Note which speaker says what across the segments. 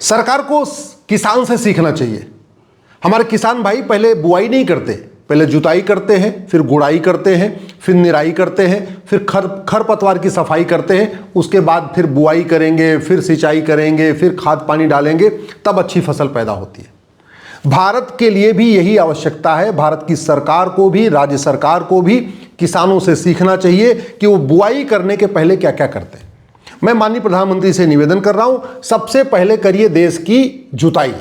Speaker 1: सरकार को किसान से सीखना चाहिए। हमारे किसान भाई पहले बुआई नहीं करते, पहले जुताई करते हैं, फिर गुड़ाई करते हैं, फिर निराई करते हैं, फिर खरपतवार की सफाई करते हैं, उसके बाद फिर बुआई करेंगे, फिर सिंचाई करेंगे, फिर खाद पानी डालेंगे, तब अच्छी फसल पैदा होती है। भारत के लिए भी यही आवश्यकता है। भारत की सरकार को भी, राज्य सरकार को भी किसानों से सीखना चाहिए कि वो बुआई करने के पहले क्या क्या करते हैं। मैं माननीय प्रधानमंत्री से निवेदन कर रहा हूं, सबसे पहले करिए देश की जुताई।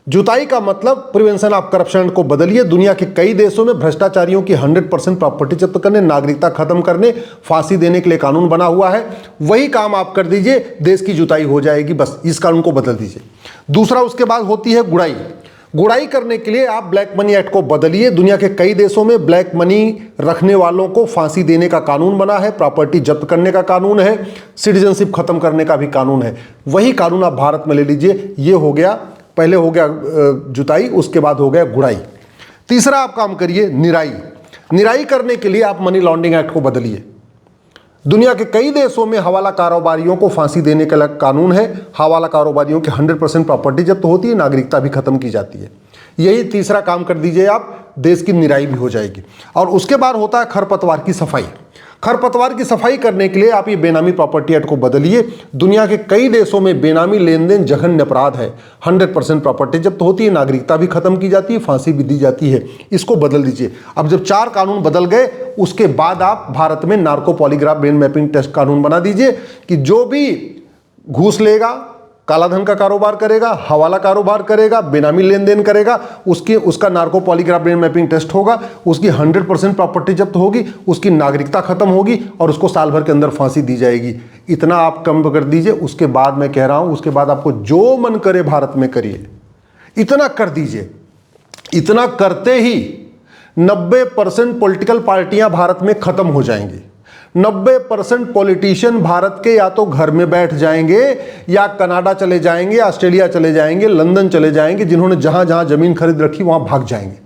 Speaker 1: जुताई का मतलब प्रिवेंशन ऑफ करप्शन को बदलिए। दुनिया के कई देशों में भ्रष्टाचारियों की 100% प्रॉपर्टी जब्त करने, नागरिकता खत्म करने, फांसी देने के लिए कानून बना हुआ है। वही काम आप कर दीजिए, देश की जुताई हो जाएगी। बस इस कानून को बदल दीजिए। दूसरा, उसके बाद होती है गुड़ाई। गुड़ाई करने के लिए आप ब्लैक मनी एक्ट को बदलिए। दुनिया के कई देशों में ब्लैक मनी रखने वालों को फांसी देने का कानून बना है, प्रॉपर्टी जब्त करने का कानून है, सिटीजनशिप खत्म करने का भी कानून है। वही कानून आप भारत में ले लीजिए। ये हो गया, पहले हो गया जुताई, उसके बाद हो गया गुड़ाई। तीसरा आप काम करिए निराई। निराई करने के लिए आप मनी लॉन्ड्रिंग एक्ट को बदलिए। दुनिया के कई देशों में हवाला कारोबारियों को फांसी देने का कानून है। हवाला कारोबारियों की 100% प्रॉपर्टी जब्त होती है, नागरिकता भी खत्म की जाती है। यही तीसरा काम कर दीजिए आप, देश की निराई भी हो जाएगी। और उसके बाद होता है खरपतवार की सफाई। खरपतवार की सफाई करने के लिए आप ये बेनामी प्रॉपर्टी एक्ट को बदलिए। दुनिया के कई देशों में बेनामी लेन देन जघन्य अपराध है। 100% प्रॉपर्टी जब्त होती है, नागरिकता भी खत्म की जाती है, फांसी भी दी जाती है। इसको बदल दीजिए। अब जब 4 कानून बदल गए, उसके बाद आप भारत में narco polygraph brain mapping test कानून बना दीजिए कि जो भी घूस लेगा, काला धन का कारोबार करेगा, हवाला कारोबार करेगा, बेनामी लेन देन करेगा, उसका narco polygraph brain mapping test होगा, उसकी 100% प्रॉपर्टी जब्त होगी, उसकी नागरिकता खत्म होगी और उसको साल भर के अंदर फांसी दी जाएगी। इतना आप कम कर दीजिए। उसके बाद मैं कह रहा हूं, उसके बाद आपको जो मन करे भारत में करिए। इतना कर दीजिए। इतना करते ही 90% पॉलिटिकल पार्टियां भारत में खत्म हो जाएंगी। 90% पॉलिटिशियन भारत के या तो घर में बैठ जाएंगे, या कनाडा चले जाएंगे, ऑस्ट्रेलिया चले जाएंगे, लंदन चले जाएंगे। जिन्होंने जहां जहां जमीन खरीद रखी वहां भाग जाएंगे।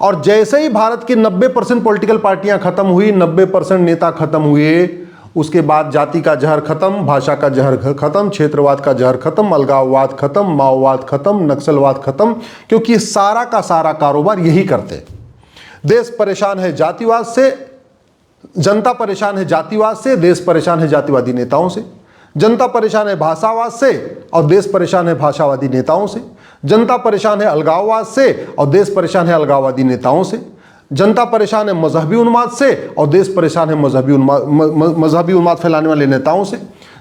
Speaker 1: और जैसे ही भारत की 90% पॉलिटिकल पार्टियां खत्म हुई, 90% नेता खत्म हुए, उसके बाद जाति का जहर खत्म, भाषा का जहर खत्म, क्षेत्रवाद का जहर खत्म, अलगाववाद खत्म, माओवाद खत्म, नक्सलवाद खत्म। क्योंकि सारा का सारा कारोबार यही करते। देश परेशान है जातिवाद से, जनता परेशान है जातिवाद से, देश परेशान है जातिवादी नेताओं से। जनता परेशान है भाषावाद से और देश परेशान है भाषावादी नेताओं से। जनता परेशान है अलगाववाद से और देश परेशान है अलगाववादी नेताओं से। जनता परेशान है मजहबी उन्माद से और देश परेशान है मजहबी उन्माद फैलाने वाले नेताओं से।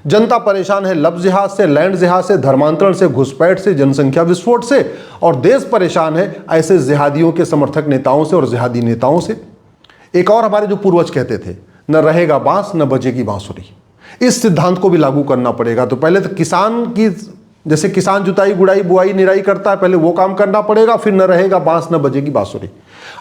Speaker 1: जनता परेशान है लव जिहाद से, लैंड जिहाद से, धर्मांतरण से, घुसपैठ से, जनसंख्या विस्फोट से। और देश परेशान है ऐसे जिहादियों के समर्थक नेताओं से और जिहादी नेताओं से। एक और हमारे जो पूर्वज कहते थे, न रहेगा बांस न बजेगी बांसुरी। इस सिद्धांत को भी लागू करना पड़ेगा। तो पहले तो किसान की, जैसे किसान जुताई गुड़ाई बुआई निराई करता है, पहले वो काम करना पड़ेगा, फिर न रहेगा बांस न बजेगी बांसुरी।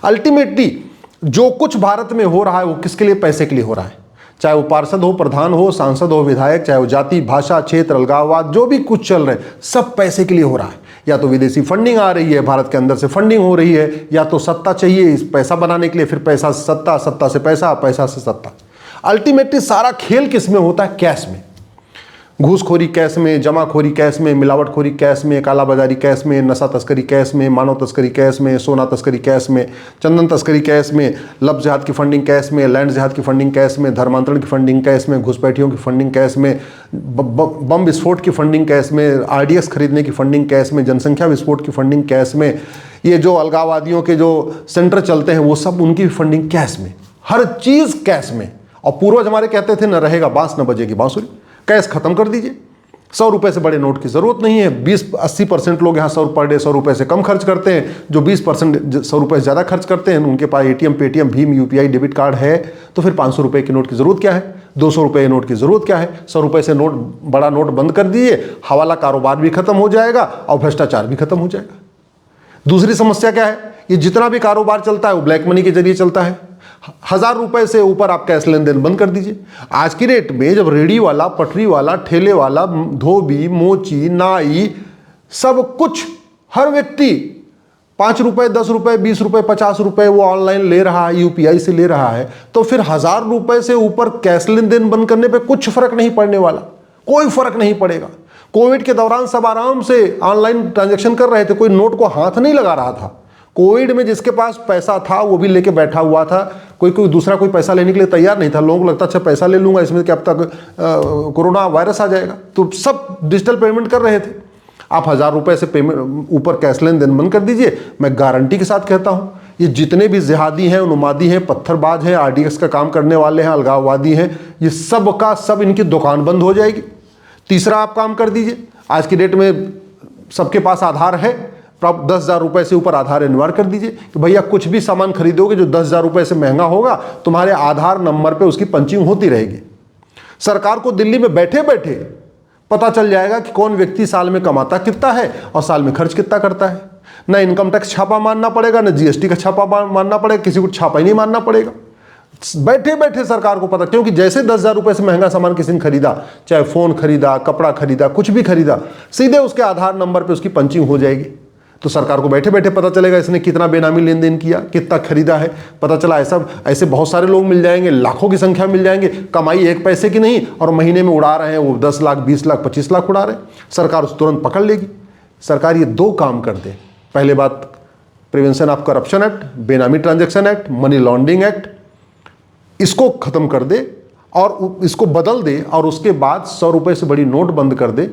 Speaker 1: अल्टीमेटली जो कुछ भारत में हो रहा है वो किसके लिए? पैसे के लिए हो रहा है। चाहे वो पार्षद हो, प्रधान हो, सांसद हो, विधायक, चाहे वो जाति, भाषा, क्षेत्र, अलगाववाद, जो भी कुछ चल रहे हैं, सब पैसे के लिए हो रहा है। या तो विदेशी फंडिंग आ रही है, भारत के अंदर से फंडिंग हो रही है, या तो सत्ता चाहिए इस पैसा बनाने के लिए, फिर पैसा से सत्ता, सत्ता से पैसा, पैसा से सत्ता। अल्टीमेटली सारा खेल किस में होता है? कैश में। घूसखोरी कैश में, जमाखोरी कैश में, मिलावटखोरी कैश में, कालाबाजारी कैश में, नशा तस्करी कैश में, मानव तस्करी कैश में, सोना तस्करी कैश में, चंदन तस्करी कैश में, लव जिहाद की फंडिंग कैश में, लैंड जिहाद की फंडिंग कैश में, धर्मांतरण की फंडिंग कैश में, घुसपैठियों की फंडिंग कैश में, बम विस्फोट की फंडिंग कैश में, आरडीएक्स खरीदने की फंडिंग कैश में, जनसंख्या विस्फोट की फंडिंग कैश में, ये जो अलगाववादियों के जो सेंटर चलते हैं वो सब उनकी फंडिंग कैश में, हर चीज़ कैश में। और पूर्वज हमारे कहते थे, न रहेगा बांस न बजेगी बांसुरी। कैश खत्म कर दीजिए। 100 रुपए से बड़े नोट की जरूरत नहीं है। 20-80% लोग यहाँ 100 पर डे 100 रुपए से कम खर्च करते हैं। जो 20% 100 रुपए से ज़्यादा खर्च करते हैं, उनके पास एटीएम, पेटीएम, भीम, यूपीआई, डेबिट कार्ड है, तो फिर 500 रुपए की नोट की जरूरत क्या है? 200 रुपए की नोट की जरूरत क्या है? 100 रुपए से नोट, बड़ा नोट बंद कर दीजिए, हवाला कारोबार भी खत्म हो जाएगा और भ्रष्टाचार भी खत्म हो जाएगा। दूसरी समस्या क्या है? ये जितना भी कारोबार चलता है वो ब्लैक मनी के जरिए चलता है। 1000 रुपए से ऊपर आप कैश लेन देन बंद कर दीजिए। आज की डेट में जब रेडी वाला, पटरी वाला, ठेले वाला, धोबी, मोची, नाई, सब कुछ, हर व्यक्ति 5 रुपए, 10 रुपए, 20 रुपए, 50 रुपए वो ऑनलाइन ले रहा है, यूपीआई से ले रहा है, तो फिर 1000 रुपए से ऊपर कैश लेन देन बंद करने पे कुछ फर्क नहीं पड़ने वाला। कोई फर्क नहीं पड़ेगा। कोविड के दौरान सब आराम से ऑनलाइन ट्रांजैक्शन कर रहे थे, कोई नोट को हाथ नहीं लगा रहा था। कोविड में जिसके पास पैसा था वो भी लेके बैठा हुआ था, कोई दूसरा कोई पैसा लेने के लिए तैयार नहीं था। लोगों को लगता अच्छा पैसा ले लूंगा इसमें क्या पता कोरोना वायरस आ जाएगा, तो सब डिजिटल पेमेंट कर रहे थे। आप 1000 रुपये से पेमेंट ऊपर कैश लेन देन बंद कर दीजिए। मैं गारंटी के साथ कहता हूँ ये जितने भी जिहादी हैं, उन्मादी हैं, पत्थरबाज हैं, RDX का काम करने वाले हैं, अलगाववादी हैं, ये सब का सब इनकी दुकान बंद हो जाएगी। तीसरा आप काम कर दीजिए, आज की डेट में सबके पास आधार है, तो आप 10,000 रुपये से ऊपर आधार अनिवार्य कर दीजिए कि भैया कुछ भी सामान खरीदोगे जो 10,000 रुपये से महंगा होगा, तुम्हारे आधार नंबर पे उसकी पंचिंग होती रहेगी। सरकार को दिल्ली में बैठे बैठे पता चल जाएगा कि कौन व्यक्ति साल में कमाता कितना है और साल में खर्च कितना करता है। ना इनकम टैक्स छापा मारना पड़ेगा, ना GST का छापा मारना पड़ेगा, किसी को छापा ही नहीं मारना पड़ेगा। बैठे बैठे सरकार को पता, क्योंकि जैसे 10,000 रुपये से महंगा सामान किसी ने खरीदा, चाहे फोन खरीदा, कपड़ा खरीदा, कुछ भी खरीदा, सीधे उसके आधार नंबर पे उसकी पंचिंग हो जाएगी। तो सरकार को बैठे बैठे पता चलेगा इसने कितना बेनामी लेन देन किया, कितना खरीदा है, पता चला। ऐसे बहुत सारे लोग मिल जाएंगे, लाखों की संख्या मिल जाएंगे, कमाई 1 पैसे की नहीं और महीने में उड़ा रहे हैं वो 10 लाख, 20 लाख, 25 लाख उड़ा रहे हैं। सरकार उसे तुरंत पकड़ लेगी। सरकार ये 2 काम कर दे। पहले बात प्रिवेंशन ऑफ करप्शन एक्ट, बेनामी transaction act, money laundering act, इसको खत्म कर दे और इसको बदल दे, और उसके बाद 100 रुपये से बड़ी नोट बंद कर दे,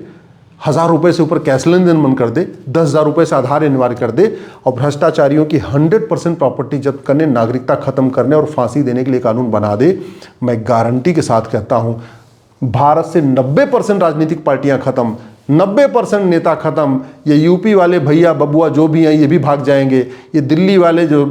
Speaker 1: 1000 रुपये से ऊपर कैश लेन देन बंद कर दे, 10,000 रुपये से आधार अनिवार्य कर दे, और भ्रष्टाचारियों की 100% प्रॉपर्टी जब्त करने, नागरिकता खत्म करने और फांसी देने के लिए कानून बना दे। मैं गारंटी के साथ कहता हूं भारत से 90% राजनीतिक पार्टियां खत्म, 90% नेता खत्म। ये यूपी वाले भैया बबुआ जो भी हैं ये भी भाग जाएंगे, ये दिल्ली वाले जो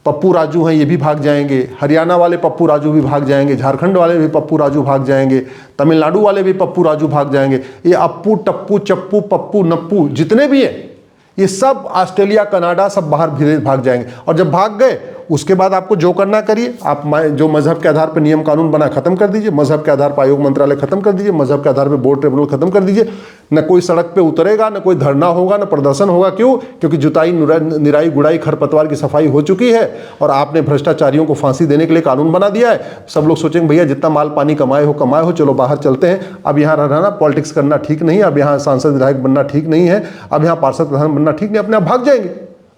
Speaker 1: पप्पू राजू हैं ये भी भाग जाएंगे, हरियाणा वाले पप्पू राजू भी भाग जाएंगे, झारखंड वाले भी पप्पू राजू भाग जाएंगे, तमिलनाडु वाले भी पप्पू राजू भाग जाएंगे। ये अप्पू टप्पू चप्पू पप्पू नप्पू जितने भी हैं ये सब ऑस्ट्रेलिया कनाडा सब बाहर धीरे भाग जाएंगे। और जब भाग गए उसके बाद आपको जो करना करिए। आप जो मजहब के आधार पर नियम कानून बना खत्म कर दीजिए, मजहब के आधार पर आयोग मंत्रालय खत्म कर दीजिए, मजहब के आधार पर बोर्ड ट्रिब्यूनल खत्म कर दीजिए। न कोई सड़क पे उतरेगा, न कोई धरना होगा, न प्रदर्शन होगा। क्यों? क्योंकि जुताई निराई गुड़ाई खरपतवार की सफाई हो चुकी है और आपने भ्रष्टाचारियों को फांसी देने के लिए कानून बना दिया है। सब लोग सोचेंगे भैया जितना माल पानी कमाए हो, चलो बाहर चलते हैं। अब यहाँ रहना पॉलिटिक्स करना ठीक नहीं, अब यहाँ सांसद विधायक बनना ठीक नहीं है, अब यहाँ पार्षद प्रधान बनना ठीक नहीं, अपने आप भाग जाएंगे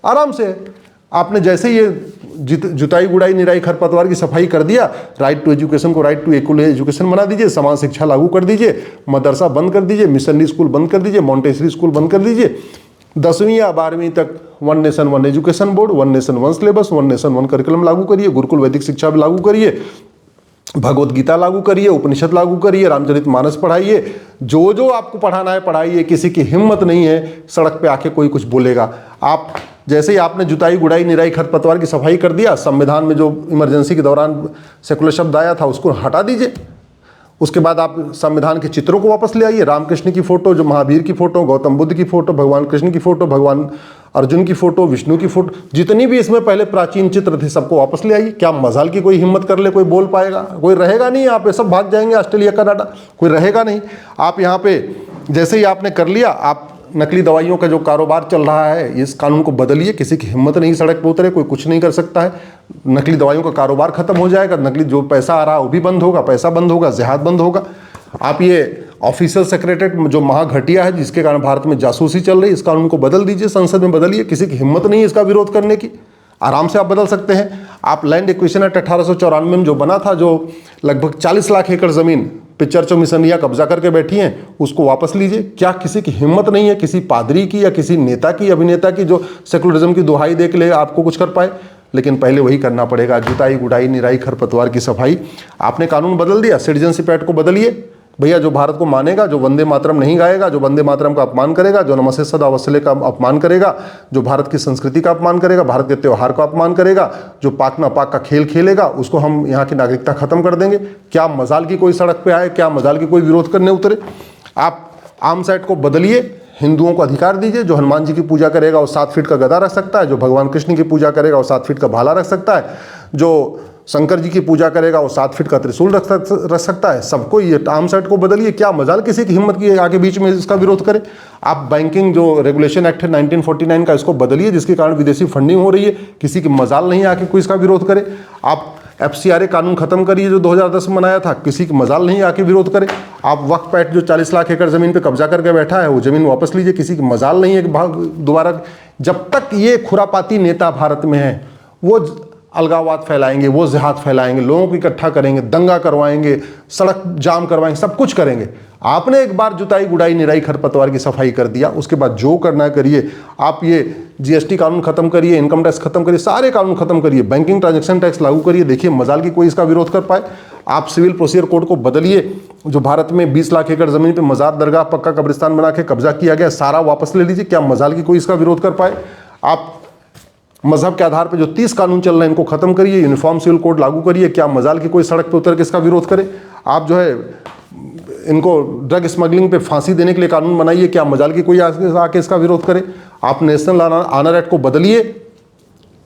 Speaker 1: आराम से। आपने जैसे ये जुताई गुड़ाई निराई खरपतवार की सफाई कर दिया, राइट टू एजुकेशन को राइट टू इक्वल एजुकेशन बना दीजिए, समान शिक्षा लागू कर दीजिए, मदरसा बंद कर दीजिए, मिशनरी स्कूल बंद कर दीजिए, मॉन्टेसरी स्कूल बंद कर दीजिए, 10वीं या 12वीं तक 1 nation 1 education board, 1 nation 1 syllabus, 1 nation 1 curriculum लागू करिए, गुरुकुल वैदिक शिक्षा भी लागू करिए, भगवत गीता लागू करिए, उपनिषद लागू करिए, रामचरितमानस पढ़ाइए, जो जो आपको पढ़ाना है पढ़ाइए। किसी की हिम्मत नहीं है सड़क पे आके कोई कुछ बोलेगा। आप जैसे ही आपने जुताई गुड़ाई निराई खरपतवार की सफाई कर दिया, संविधान में जो इमरजेंसी के दौरान सेकुलर शब्द आया था उसको हटा दीजिए। उसके बाद आप संविधान के चित्रों को वापस ले आइए, रामकृष्ण की फोटो, जो महावीर की फोटो, गौतम बुद्ध की फोटो, भगवान कृष्ण की फोटो, भगवान अर्जुन की फोटो, विष्णु की फोटो, जितनी भी इसमें पहले प्राचीन चित्र थे सबको वापस ले आइए। क्या मजाल की कोई हिम्मत कर ले, कोई बोल पाएगा? कोई रहेगा नहीं। यहाँ पे सब भाग जाएंगे ऑस्ट्रेलिया कनाडा, कोई रहेगा नहीं। आप यहाँ पे जैसे ही आपने कर लिया, आप नकली दवाइयों का जो कारोबार चल रहा है इस कानून को बदलिए। किसी की हिम्मत नहीं सड़क पर उतरे, कोई कुछ नहीं कर सकता है। नकली दवाइयों का कारोबार खत्म हो जाएगा, नकली जो पैसा आ रहा है वो भी बंद होगा, पैसा बंद होगा, जिहाद बंद होगा। आप ये ऑफिशियल सेक्रेटरीट जो महाघटिया है जिसके कारण भारत में जासूसी चल रही है, इस कानून को बदल दीजिए, संसद में बदलिए। किसी की हिम्मत नहीं है इसका विरोध करने की, आराम से आप बदल सकते हैं। आप लैंड एक्विजिशन एक्ट 1894 में जो बना था, जो लगभग 40 लाख एकड़ जमीन पिक्चर मिशनिया कब्जा करके बैठी हैं, उसको वापस लीजिए। क्या किसी की हिम्मत नहीं है किसी पादरी की या किसी नेता की, अभिनेता की, जो सेकुलरिज्म की दुहाई दे के लिए आपको कुछ कर पाए? लेकिन पहले वही करना पड़ेगा, जुताई गुड़ाई निराई खरपतवार की सफाई। आपने कानून बदल दिया, सिटीजनशिप एक्ट को बदलिए। भैया जो भारत को मानेगा, जो वंदे मातरम नहीं गाएगा, जो वंदे मातरम का अपमान करेगा, जो नमस्ते सदा वत्सले का अपमान करेगा, जो भारत की संस्कृति का अपमान करेगा, भारत के त्यौहार का अपमान करेगा, जो पाक ना पाक का खेल खेलेगा, उसको हम यहाँ की नागरिकता खत्म कर देंगे। क्या मजाल की कोई सड़क पे आए, क्या मजाल की कोई विरोध करने उतरे? आप आर्म्स एक्ट को बदलिए, हिंदुओं को अधिकार दीजिए। जो हनुमान जी की पूजा करेगा वो 7 फीट का गदा रख सकता है, जो भगवान कृष्ण की पूजा करेगा वो 7 फीट का भाला रख सकता है, जो शंकर जी की पूजा करेगा वो 7 फीट का त्रिशूल रख सकता है। सबको ये आर्म्स एक्ट को बदलिए। क्या मजाल किसी की हिम्मत की आगे बीच में इसका विरोध करे? आप बैंकिंग जो रेगुलेशन एक्ट है 1949 का, इसको बदलिए, जिसके कारण विदेशी फंडिंग हो रही है। किसी की मजाल नहीं आके कोई इसका विरोध करे। आप FCRA कानून खत्म करिए जो 2010 में बनाया था, किसी की मजाल नहीं आके विरोध करे। आप वक्फ एक्ट जो 40 लाख एकड़ जमीन पे कब्जा करके बैठा है वो जमीन वापस लीजिए, किसी की मजाल नहीं है कि दोबारा। जब तक ये खुरापाती नेता भारत में है वो अलगाववाद फैलाएंगे, वो जिहाद फैलाएंगे, लोगों को इकट्ठा करेंगे, दंगा करवाएंगे, सड़क जाम करवाएंगे, सब कुछ करेंगे। आपने एक बार जुताई गुड़ाई निराई खरपतवार की सफाई कर दिया, उसके बाद जो करना करिए। आप ये GST कानून खत्म करिए, इनकम टैक्स खत्म करिए, सारे कानून खत्म करिए, बैंकिंग ट्रांजैक्शन टैक्स लागू करिए, देखिए मजाल की कोई इसका विरोध कर पाए। आप सिविल प्रोसीजर कोड को बदलिए, जो भारत में 20 लाख एकड़ जमीन पे मजार दरगाह पक्का कब्रिस्तान बना के कब्जा किया गया, सारा वापस ले लीजिए, क्या मजाल की कोई इसका विरोध कर पाए। आप मजहब के आधार पर जो 30 कानून चल रहे हैं इनको खत्म करिए, यूनिफॉर्म सिविल कोड लागू करिए, क्या मजाल की कोई सड़क पे उतर के इसका विरोध करे। आप जो है इनको ड्रग स्मगलिंग पे फांसी देने के लिए कानून बनाइए, क्या मजाल की कोई आके इसका विरोध करे। आप नेशनल ऑनर एक्ट को बदलिए,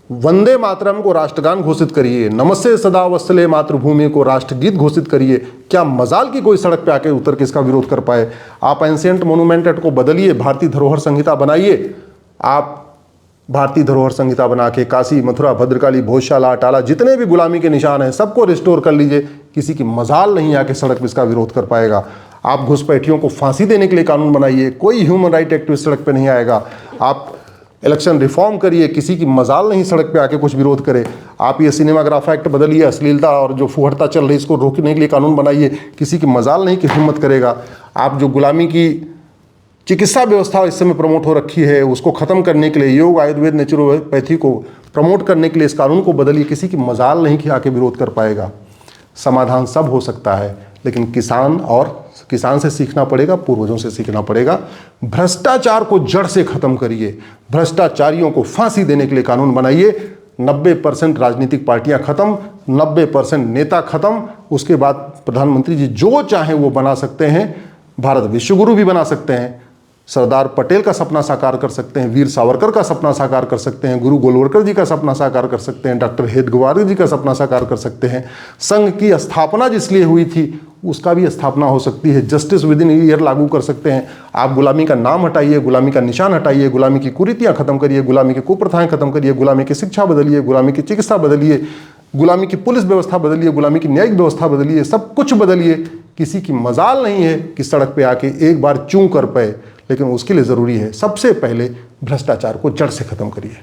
Speaker 1: वंदे मातरम को राष्ट्रगान घोषित करिए, नमस्ते सदा वत्सले मातृभूमि को राष्ट्रगीत घोषित करिए, क्या मजाल की कोई सड़क पे आके उतर के इसका विरोध कर पाए। आप एंशिएंट मोनूमेंट एक्ट को बदलिए, भारतीय धरोहर संहिता बनाइए। आप भारतीय धरोहर संहिता बना के काशी, मथुरा, भद्रकाली, भोजशाला, अटाला जितने भी गुलामी के निशान हैं सबको रिस्टोर कर लीजिए, किसी की मजाल नहीं आके सड़क पर इसका विरोध कर पाएगा। आप घुसपैठियों को फांसी देने के लिए कानून बनाइए, कोई ह्यूमन राइट एक्टिविस्ट सड़क पे नहीं आएगा। आप इलेक्शन रिफॉर्म करिए, किसी की मजाल नहीं सड़क पे आके कुछ विरोध करे। आप ये सिनेमाग्राफ एक्ट बदलिए, अश्लीलता और जो फुहड़ता चल रही इसको रोकने के लिए कानून बनाइए, किसी की मजाल नहीं कि हिम्मत करेगा। आप जो गुलामी की चिकित्सा व्यवस्था इस समय प्रमोट हो रखी है उसको खत्म करने के लिए, योग, आयुर्वेद, नेचुरोपैथी को प्रमोट करने के लिए इस कानून को बदलिए, किसी की मजाल नहीं कि आके विरोध कर पाएगा। समाधान सब हो सकता है, लेकिन किसान से सीखना पड़ेगा, पूर्वजों से सीखना पड़ेगा। भ्रष्टाचार को जड़ से खत्म करिए, भ्रष्टाचारियों को फांसी देने के लिए कानून बनाइए। 90% राजनीतिक पार्टियां खत्म, 90% नेता खत्म। उसके बाद प्रधानमंत्री जी जो चाहे वो बना सकते हैं, भारत विश्वगुरु भी बना सकते हैं, सरदार पटेल का सपना साकार कर सकते हैं, वीर सावरकर का सपना साकार कर सकते हैं, गुरु गोलवलकर जी का सपना साकार कर सकते हैं, डॉक्टर हेडगेवार जी का सपना साकार कर सकते हैं। संघ की स्थापना जिस लिए हुई थी उसका भी स्थापना हो सकती है, जस्टिस विद इन ईयर लागू कर सकते हैं। आप गुलामी का नाम हटाइए, गुलामी का निशान हटाइए, गुलामी की कुरीतियाँ खत्म करिए, गुलामी की कुप्रथाएं खत्म करिए, गुलामी की शिक्षा बदलिए, गुलामी की चिकित्सा बदलिए, गुलामी की पुलिस व्यवस्था बदलिए, गुलामी की न्यायिक व्यवस्था बदलिए, सब कुछ बदलिए। किसी की मजाल नहीं है कि सड़क पे आके एक बार चूं कर पाए, लेकिन उसके लिए ज़रूरी है सबसे पहले भ्रष्टाचार को जड़ से ख़त्म करिए।